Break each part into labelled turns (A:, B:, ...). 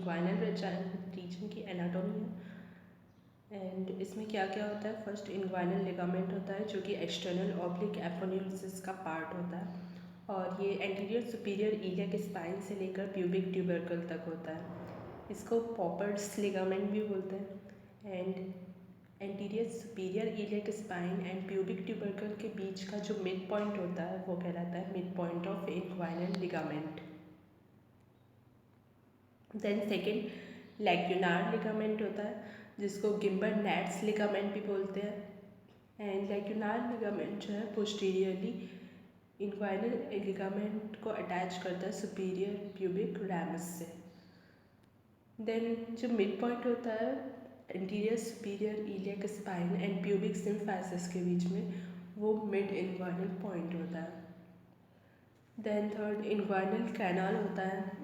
A: Inguinal reason की anatomy है। And इसमें क्या क्या होता है, फर्स्ट इंग्वाइनल लिगामेंट होता है जो कि एक्सटर्नल ऑब्लिक एपोन्यूरोसिस का पार्ट होता है और ये एंटीरियर सुपीरियर इलियक स्पाइन से लेकर प्यूबिक ट्यूबरकल तक होता है। इसको पॉपर्ट्स लिगामेंट भी बोलते हैं। And anterior superior iliac spine and pubic tubercle के बीच का जो मिड पॉइंट होता है वो कहलाता है mid point of inguinal ligament. Then second lacunar ligament होता है जिसको गिम्बर नैट्स लिगामेंट भी बोलते हैं। एंड लैक्यूनार लिगामेंट जो है पोस्टीरियरली इंग्वाइनल लिगामेंट को अटैच करता है सुपीरियर प्यूबिक रैमस से। देन जो मिड पॉइंट होता है anterior superior iliac spine and pubic symphysis के बीच में, वो मिड इंग्वाइनल पॉइंट होता है। देन थर्ड इंग्वाइनल कैनाल होता है।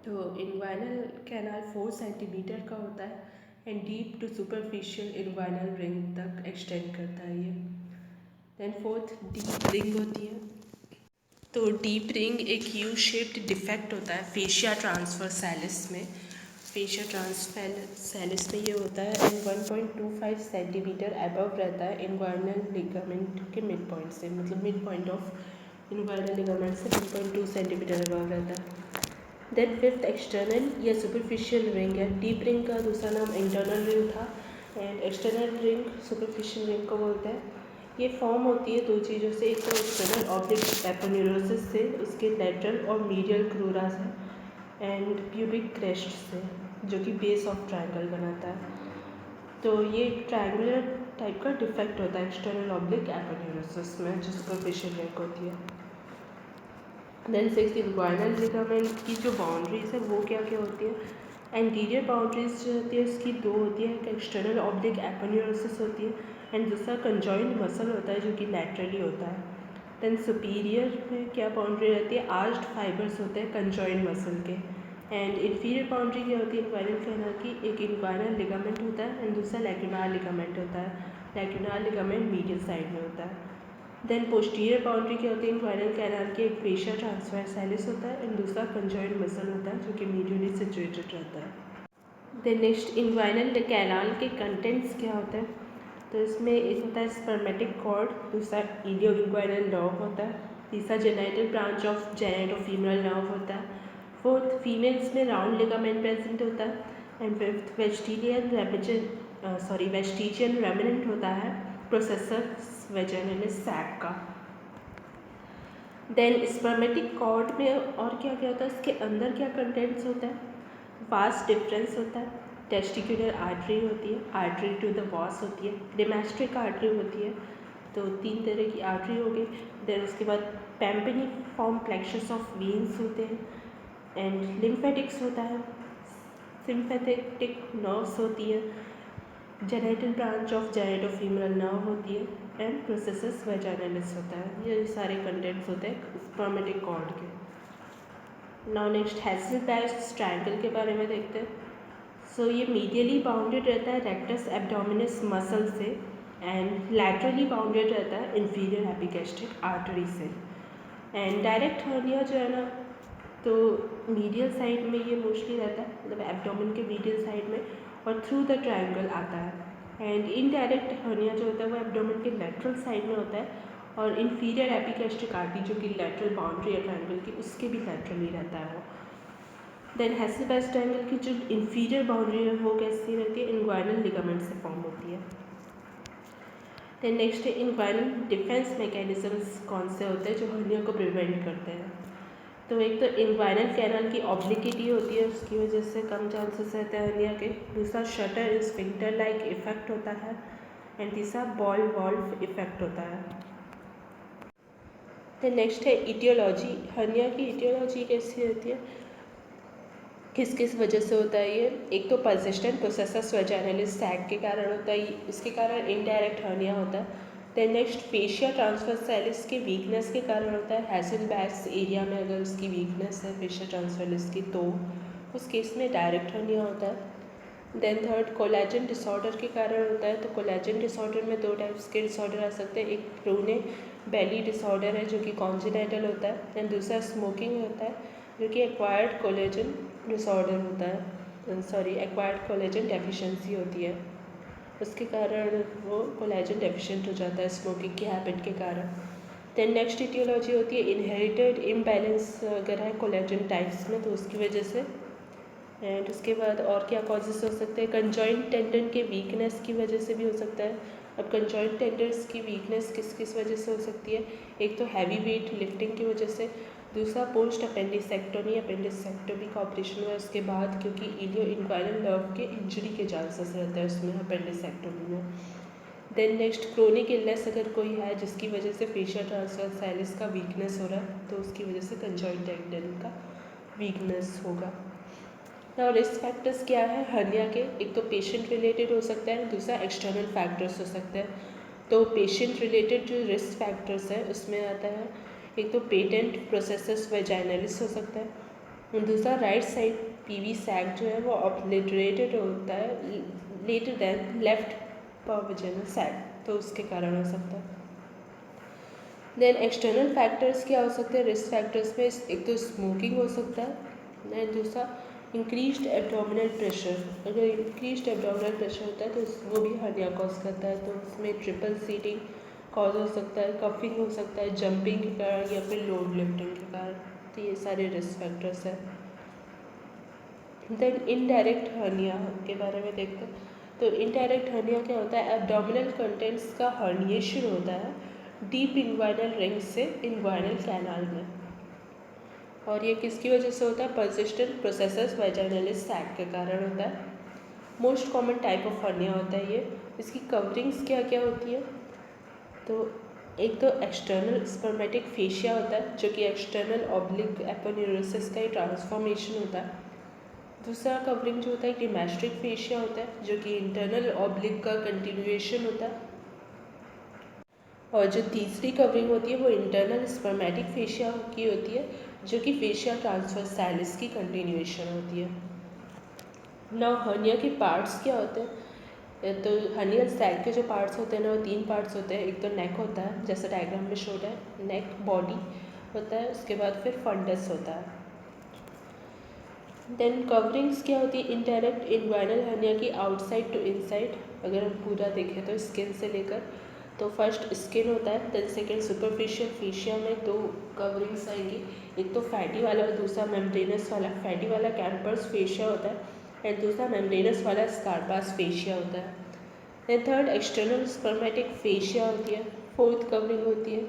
A: तो इंग्वाइनल कैनाल 4 सेंटीमीटर का होता है and deep to superficial inguinal ring तक एक्सटेंड करता है ये। देन फोर्थ डीप रिंग होती है। तो डीप रिंग एक यू शेप्ड डिफेक्ट होता है फेशिया ट्रांसवर्सैलिस में। फेशिया ट्रांसवर्सैलिस में ये होता है एंड 1.25 सेंटीमीटर अबव रहता है इंग्वाइनल लिगामेंट के मिड पॉइंट से, मतलब mid point of inguinal ligament से 1.2 सेंटीमीटर अबव रहता है। देन फिफ्थ एक्सटर्नल या सुपरफिशियल रिंग है। डीप रिंग का दूसरा नाम इंटरनल रिंग था and external ring superficial ring को बोलते हैं। ये फॉर्म होती है दो चीज़ों से, एक तो एक्सटर्नल ऑब्लिक एपोन्यूरोसिस से, उसके लेटरल और मीडियल क्रूरा से एंड प्यूबिक क्रेस्ट से जो कि बेस ऑफ ट्रायंगल बनाता है। तो ये एक ट्रायंगुलर टाइप का डिफेक्ट होता है एक्सटर्नल ऑब्लिक एपोन्यूरोसिस में जो सुपरफिशियल रिंग होती है। देन सिक्स इंग्वाइनल लिगामेंट की जो बाउंड्रीज है वो क्या क्या होती है। एंटीरियर बाउंड्रीज जो होती है उसकी दो होती है, एक एक्सटर्नल ऑब्लिक एपोन्यूरोसिस होती है एंड दूसरा कंजॉइंट मसल होता है जो कि लैटरली होता है। देन सुपीरियर में क्या बाउंड्री रहती है, आर्च्ड फाइबर्स होते हैं कंजॉइंट मसल के। एंड इन्फीरियर बाउंड्री क्या होती है इंग्वाइनल कैनाल की, एक इंग्वाइनल लिगामेंट होता है एंड दूसरा लैक्यूनार लिगामेंट होता है। लैक्यूनार लिगामेंट मीडियल साइड में होता है। देन पोस्टीरियर बाउंड्री क्या होती है इंग्वाइनल कैनाल की, एक फेशिया ट्रांसवर्सैलिस होता है एंड दूसरा कंजॉइंट मसल होता है जो कि मीडियली सिचुएटेड रहता है। देन नेक्स्ट इंग्वाइनल कैनाल के कंटेंट्स क्या होते हैं, तो इसमें एक होता है स्पर्मेटिक कॉर्ड, दूसरा इलियो इंग्वाइनल नर्व होता है, तीसरा जेनाइटल ब्रांच ऑफ जेनेटोफीमरल नर्व होता है, फोर्थ फीमेल्स में राउंड लिगामेंट प्रेजेंट होता है एंड फिफ्थ वेस्टिजियन रेमिनेंट होता है प्रोसेसर वेजाइनलिस सैक का। देन स्पर्मेटिक कॉर्ड में और क्या क्या होता है, इसके अंदर क्या कंटेंट्स होता है, वास्ट डिफरेंस होता है, टेस्टिकुलर आर्टरी होती है, आर्टरी टू द वास होती है, डिमेस्ट्रिक आर्टरी होती है। तो तीन तरह की आर्टरी हो गई। देन उसके बाद पैम्पेनिफॉर्म प्लेक्सस ऑफ वेन्स होते हैं एंड लिम्फेटिक्स होता है, सिम्पैथेटिक नर्व्स होती है, जेनाइटल ब्रांच ऑफ जेनेटोफीमरल नर्व होती है एंड प्रोसेसस वेजाइनलिस होता है। ये सारे कंटेंट्स होते हैं स्पर्मेटिक कॉर्ड के। नाउ नेक्स्ट हैसेलबैक्स ट्रायंगल के बारे में देखते हैं। सो ये मीडियली बाउंडेड रहता है रेक्टस एब्डोमिनस मसल से एंड लैटरली बाउंडेड रहता है इंफीरियर एपिगैस्ट्रिक आर्टरी से। एंड डायरेक्ट हर्निया जो है ना, तो मीडियल साइड में ये मोस्टली रहता है, मतलब एब्डोमेन के मीडियल साइड में और थ्रू द ट्रायंगल आता है। एंड इनडायरेक्ट हर्निया जो होता है वो एब्डोमेन के लेटरल साइड में होता है और इंफीरियर एपिगैस्ट्रिक आर्टरी जो कि लेटरल बाउंड्री है ट्रायंगल की उसके भी लेटरली रहता है वो। देन हैसेलबैक्स ट्रायंगल की जो इंफीरियर बाउंड्री है वो कैसी रहती है, इंग्वाइनल लिगामेंट से फॉर्म होती है। देन नेक्स्ट है इंग्वाइनल डिफेंस मैकेनिज्म्स कौन से होते हैं जो हर्निया को प्रिवेंट करते हैं। तो एक तो इंग्वाइनल कैनाल की ऑब्लिकिटी होती है, उसकी वजह से कम चांसेस रहते हैं हर्निया के। दूसरा शटर स्फिंक्टर लाइक इफेक्ट होता है एंड तीसरा बॉल वॉल्व इफेक्ट होता है। तो नेक्स्ट है इटियोलॉजी। हर्निया की इटियोलॉजी कैसी होती है, किस किस वजह से होता है ये। एक तो परसिस्टेंट प्रोसेसस वेजाइनलिस सैग के कारण होता है, इसके कारण इनडायरेक्ट हर्निया होता है। देन नेक्स्ट फेशिया ट्रांसवर्सैलिस के वीकनेस के कारण होता है। हैसेलबैक्स एरिया में अगर उसकी वीकनेस है फेशिया ट्रांसवर्सैलिस की तो उस केस में डायरेक्ट हर्निया होता है। देन थर्ड कोलेजन डिसऑर्डर के कारण होता है। तो कोलेजन डिसऑर्डर में दो टाइप्स के डिसऑर्डर आ सकते हैं, एक प्रोने बेली डिसऑर्डर है जो कि कॉन्जेनाइटल होता है एंड दूसरा स्मोकिंग होता है जो कि एक्वायर्ड कोलेजन डिसऑर्डर होता है, सॉरी एक्वायर्ड कोलेजन डेफिशिएंसी होती है, उसके कारण वो कोलेजन डेफिशिएंट हो जाता है स्मोकिंग की हैबिट के कारण। देन नेक्स्ट इटियोलॉजी होती है इनहेरिटेड इम्बैलेंस अगर है कोलेजन टाइप्स में तो उसकी वजह से। एंड उसके बाद और क्या कॉजेज़ हो सकते हैं, कंजॉइंट टेंडन के वीकनेस की वजह से भी हो सकता है। अब कंजॉइंट टेंडन्स की वीकनेस किस किस वजह से हो सकती है, एक तो हैवी वेट लिफ्टिंग की वजह से, दूसरा पोस्ट अपेंडिसेक्टोमी का ऑपरेशन हुआ उसके बाद, क्योंकि इलियो इन्क्वायरल नर्व के इंजरी के चांसेस रहता है उसमें अपेंडिसेक्टोमी में। देन नेक्स्ट क्रोनिक इलनेस अगर कोई है जिसकी वजह से फेशियल ट्रांसवर्साइलिस का वीकनेस हो रहा है तो उसकी वजह से कंजॉइंट टेंडन का वीकनेस होगा। और रिस्क फैक्टर्स क्या है हर्निया के, एक तो पेशेंट रिलेटेड हो सकता है, दूसरा एक्सटर्नल फैक्टर्स हो सकते हैं। तो पेशेंट रिलेटेड जो रिस्क फैक्टर्स है उसमें आता है एक तो पेटेंट प्रोसेसस वेजाइनलिस हो सकता है, दूसरा राइट साइड पीवी सैक जो है वो ऑब्लिटरेटेड होता है लेटर देन लेफ्ट वाजिनल सैक, तो उसके कारण हो सकता है। देन एक्सटर्नल फैक्टर्स क्या हो सकते हैं रिस्क फैक्टर्स में, एक तो स्मोकिंग हो सकता है, देन दूसरा इंक्रीज्ड एब्डोमिनल प्रेशर, अगर इंक्रीज्ड एब्डोमिनल प्रेशर होता है तो वो भी हर्निया कॉज करता है, तो उसमें ट्रिपल सीटिंग कॉज हो सकता है, कफिंग हो सकता है जंपिंग के कारण या फिर लोड लिफ्टिंग के कारण, तो ये सारे रिस्क फैक्टर्स हैं। देन इनडायरेक्ट हर्निया के बारे में देखते हैं, तो इनडायरेक्ट हर्निया क्या होता है, एब्डोमिनल कंटेंट्स का हर्निएशन होता है डीप इन्वाइनल रिंग से इन्वाइनल कैनाल में, और ये किसकी वजह से होता है, परसिस्टेंट प्रोसेसस वेजाइनलिस सैक के कारण होता है। Most common type of hernia होता है ये। इसकी कवरिंग्स क्या क्या होती है, तो एक तो एक्सटर्नल स्पर्मेटिक फेशिया होता है जो कि एक्सटर्नल ऑब्लिक एपोन्यूरोसिस का ही ट्रांसफॉर्मेशन होता है। दूसरा कवरिंग जो होता है क्रीमेस्ट्रिक फेशिया होता है जो कि इंटरनल ऑब्लिक का कंटिन्यूएशन होता है, और जो तीसरी कवरिंग होती है वो इंटरनल स्पर्मेटिक फेशिया की होती है जो कि फेशिया ट्रांसवर्साइलिस की कंटिन्यूएशन होती है। नाउ हर्निया के पार्ट्स क्या होते हैं, तो हर्नियल सैक के जो पार्ट्स होते हैं ना वो 3 पार्ट्स होते हैं, एक तो नेक होता है जैसे डायग्राम में शोड है, नेक बॉडी होता है, उसके बाद फिर फंडस होता है। देन कवरिंग्स क्या होती है, इनडायरेक्ट इन्वाइनल हर्निया की आउटसाइड टू इनसाइड, अगर हम पूरा देखें तो स्किन से लेकर, तो फर्स्ट स्किन होता है, देन सेकेंड सुपरफिशियल फेशिया में 2 कवरिंग्स आएंगी, एक तो फैटी वाला और दूसरा मेम्ब्रेनस वाला। फैटी वाला कैम्पर्स फेशिया होता है एंड दूसरा मेम्ब्रेनस वाला स्कार्पास फेशिया होता है। Then third external spermatic fascia होती है, फोर्थ कवरिंग होती है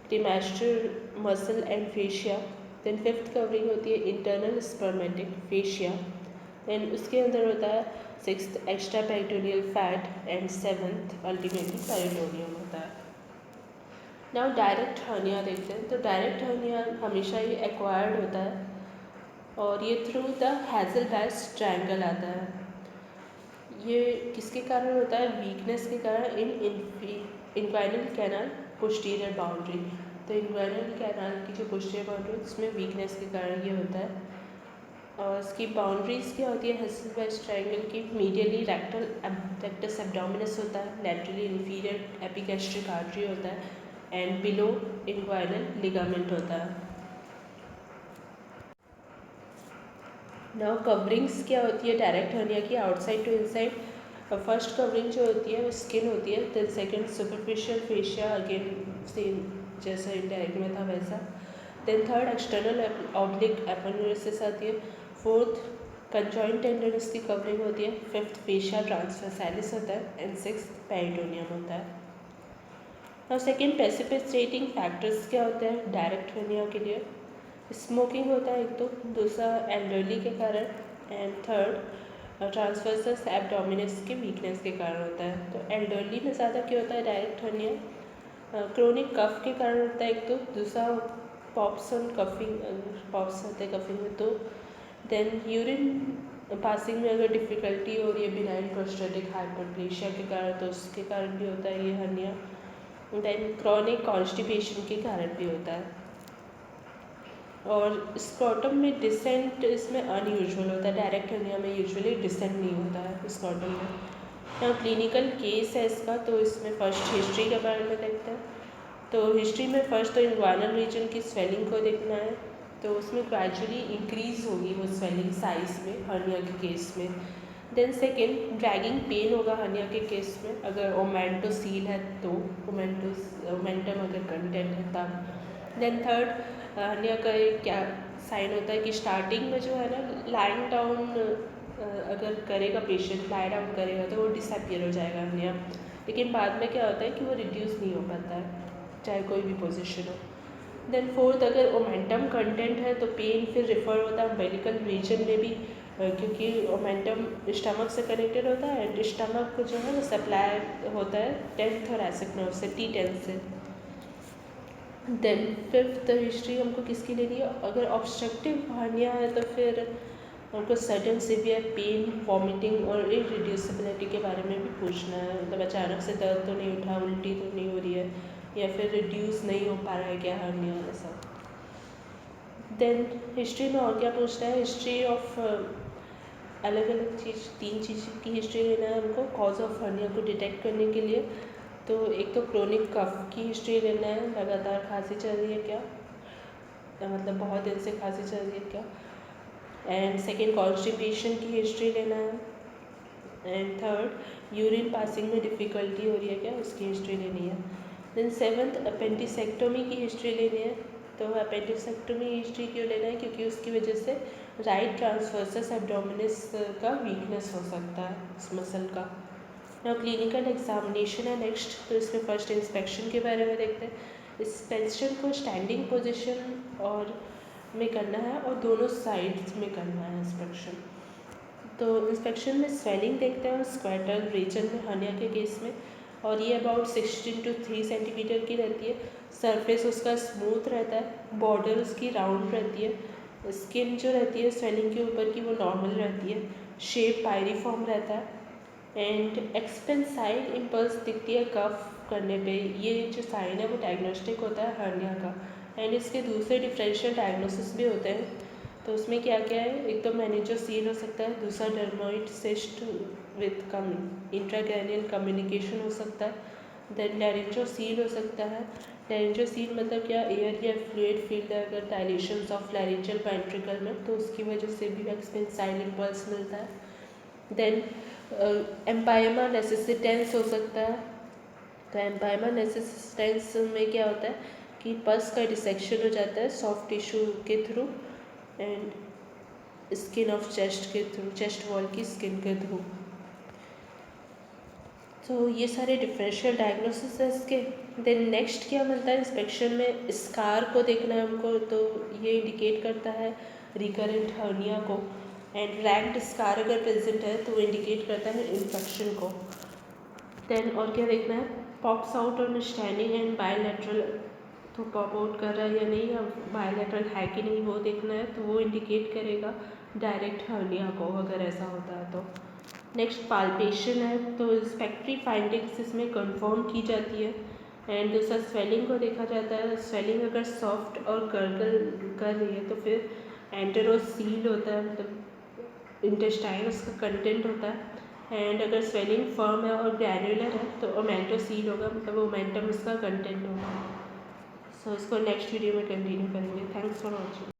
A: cremasteric muscle and fascia, then fifth covering होती है इंटरनल स्पर्मेटिक फेशिया, देन उसके अंदर होता है sixth extra peritoneal fat and seventh ultimately peritoneum होता है। नाउ डायरेक्ट हर्निया देखते हैं, तो डायरेक्ट हर्निया हमेशा ही एक्वायर्ड होता है और ये थ्रू द हैज़लबैच ट्रायंगल आता है। ये किसके कारण होता है, वीकनेस के कारण इन इन्वाइनल कैनाल पोस्टीरियर बाउंड्री, तो इन्वाइनल कैनाल की जो पोस्टीरियर बाउंड्री उसमें वीकनेस के कारण ये होता है। और इसकी बाउंड्रीज क्या होती है हैज़लबैच ट्रायंगल की, मीडियली रेक्टस एब्डोमिनस होता है, लैटरली इंफीरियर एपिगैस्ट्रिक आर्टरी होता है एंड बिलो इन्वाइनल लिगामेंट होता है। नाउ कवरिंग्स क्या होती है डायरेक्ट हर्निया की, outside to inside. First covering जो होती है वो स्किन होती है, then second superficial fascia, again same जैसा इनडायरेक्ट में था वैसा, then third external oblique aponeurosis आती है, फोर्थ कंजॉइंट टेंडनस की कवरिंग होती है, फिफ्थ फेशिया ट्रांसवर्साइलिस होता है एंड सिक्स्थ पेरिटोनियम होता है। और सेकेंड प्रेसिपिटेटिंग फैक्टर्स क्या होते हैं डायरेक्ट हर्निया के लिए, स्मोकिंग होता है एक तो, दूसरा एल्डरली के कारण एंड थर्ड ट्रांसवर्सस एब्डोमिनस के वीकनेस के कारण होता है। तो एल्डरली में ज़्यादा क्या होता है डायरेक्ट हर्निया, क्रोनिक कफ के कारण होता है एक तो, दूसरा पॉप्स ऑन कफिंग, पॉप्स होते हैं कफिंग में, तो देन यूरिन पासिंग में अगर डिफ़िकल्टी हो रही है बिनाइन प्रोस्टेटिक हाइपरप्लेशिया के कारण तो उसके कारण भी होता है ये हर्निया, देन क्रॉनिक कॉन्स्टिपेशन के कारण भी होता है। और स्क्रॉटम में डिसेंट इसमें अनयूजुअल होता है, डायरेक्ट हर्निया में यूजुअली डिसेंट नहीं होता है स्क्रॉटम में। यहाँ क्लिनिकल केस है इसका, तो इसमें फर्स्ट हिस्ट्री के बारे में देखते हैं। तो हिस्ट्री में फर्स्ट तो इन्वाइनल रीजन की स्वेलिंग को देखना है, तो उसमें ग्रेजुअली इंक्रीज़ होगी वो स्वेलिंग साइज़ में हर्निया के केस में। देन सेकेंड, ड्रैगिंग पेन होगा हर्निया के केस में अगर ओमेंटोसील है तो, ओमेंटम अगर कंटेंट है तब। देन थर्ड, हर्निया का एक क्या साइन होता है कि स्टार्टिंग में जो है ना लाइंग डाउन अगर करेगा पेशेंट, लाई डाउन करेगा तो वो डिसअपियर हो जाएगा हर्निया, लेकिन बाद में क्या होता है कि वो रिड्यूस नहीं हो पाता है चाहे कोई भी पोजीशन हो। देन फोर्थ, अगर ओमेंटम कंटेंट है तो पेन फिर रिफर होता है अम्बिलिकल रीजन में भी, क्योंकि ओमेंटम स्टमक से कनेक्टेड होता है एंड स्टमक को जो है वो सप्लाई होता है 10th thoracic नर्व से, T10 से। देन फिफ्थ हिस्ट्री हमको किसकी लेनी है, अगर ऑब्स्ट्रक्टिव हर्निया है तो फिर हमको सडन सिवियर पेन, वॉमिटिंग और इरिड्यूसिबिलिटी के बारे में भी पूछना है, मतलब अचानक से दर्द तो नहीं उठा, उल्टी तो नहीं हो रही है, या फिर रिड्यूस नहीं हो पा रहा है क्या हर्निया, ऐसा। देन हिस्ट्री में और क्या पूछना है, हिस्ट्री ऑफ अलग अलग चीज़, 3 चीज़ की हिस्ट्री लेना है हमको कॉज ऑफ हर्निया को डिटेक्ट करने के लिए। तो एक तो क्रोनिक कफ की हिस्ट्री लेना है, लगातार खांसी चल रही है क्या, मतलब बहुत दिन से खांसी चल रही है क्या। एंड सेकेंड, कॉन्स्टिपेशन की हिस्ट्री लेना है। एंड थर्ड, यूरिन पासिंग में डिफ़िकल्टी हो रही है क्या, उसकी हिस्ट्री लेनी है। देन सेवन्थ, अपेंडिसेक्टोमी की हिस्ट्री लेनी है। तो अपेंडिसेक्टोमी हिस्ट्री क्यों लेना है, क्योंकि उसकी वजह से राइट ट्रांसवर्सस एब्डोमिनिस का वीकनेस हो सकता है इस मसल का। नाउ क्लिनिकल एग्जामिनेशन है नेक्स्ट, तो इसमें फर्स्ट इंस्पेक्शन के बारे में देखते हैं। इंस्पेक्शन को स्टैंडिंग पोजीशन और में करना है और दोनों साइड्स में करना है इंस्पेक्शन। तो इंस्पेक्शन में स्वेलिंग देखते हैं स्क्वेटल रीजन में हर्निया के केस में, और ये अबाउट 16 to 3 सेंटीमीटर की रहती है। सरफेस उसका स्मूथ रहता है, बॉर्डर उसकी राउंड रहती है, स्किन जो रहती है स्वेलिंग के ऊपर की वो नॉर्मल रहती है, शेप पायरीफॉर्म रहता है एंड एक्सपेंसाइड इम्पल्स दिखती है कफ करने पे। ये जो साइन है वो डायग्नोस्टिक होता है हर्निया का। एंड इसके दूसरे डिफरेंशियल डायग्नोसिस भी होते हैं, तो उसमें क्या क्या है, एक तो मेनिंजोसील हो सकता है, दूसरा dermoid cyst with intracranial communication हो सकता है। देन लैरिंजोसील हो सकता है। लैरिंजोसील मतलब क्या, एयर या फ्लूइड फील्ड है अगर डायलेशंस ऑफ लैरिंजियल वेंट्रिकल में, तो उसकी वजह से भी एक्सपेंसाइल इम्पल्स मिलता है। देन एम्पाइमा नेसेसिटेंस हो सकता है। तो एम्पाइमा नेसेसिटेंस में क्या होता है कि पस का डिसेक्शन हो जाता है सॉफ्ट टिश्यू के through and skin of chest के थ्रू, चेस्ट वॉल की स्किन के थ्रू। तो ये सारे डिफरेंशियल डायग्नोसिस है इसके। देन नेक्स्ट क्या मिलता है इंस्पेक्शन में, स्कार को देखना है हमको, तो ये इंडिकेट करता है रिकरेंट हर्निया को। एंड रैंक्ड स्कार अगर प्रेजेंट है तो वो इंडिकेट करता है इन्फेक्शन को। देन और क्या देखना है, pops out on standing and bilateral, तो पॉप आउट कर रहा है या नहीं, या बायलैटरल है कि नहीं वो देखना है, तो वो इंडिकेट करेगा डायरेक्ट हर्निया को अगर ऐसा होता है तो। नेक्स्ट पाल्पेशन है, तो इंस्पेक्टरी फाइंडिंग्स इसमें कंफर्म की जाती है। एंड दूसरा स्वेलिंग को देखा जाता है, स्वेलिंग अगर सॉफ्ट और गर्गल कर रही है तो फिर एंटेरोसील होता है, मतलब इंटेस्टाइन उसका कंटेंट होता है। एंड अगर स्वेलिंग फर्म है और ग्रैन्युलर है तो ओमेंटोसील होगा, मतलब ओमेंटम इसका कंटेंट होगा। सो इसको नेक्स्ट वीडियो में कंटिन्यू करेंगे। Thanks for watching.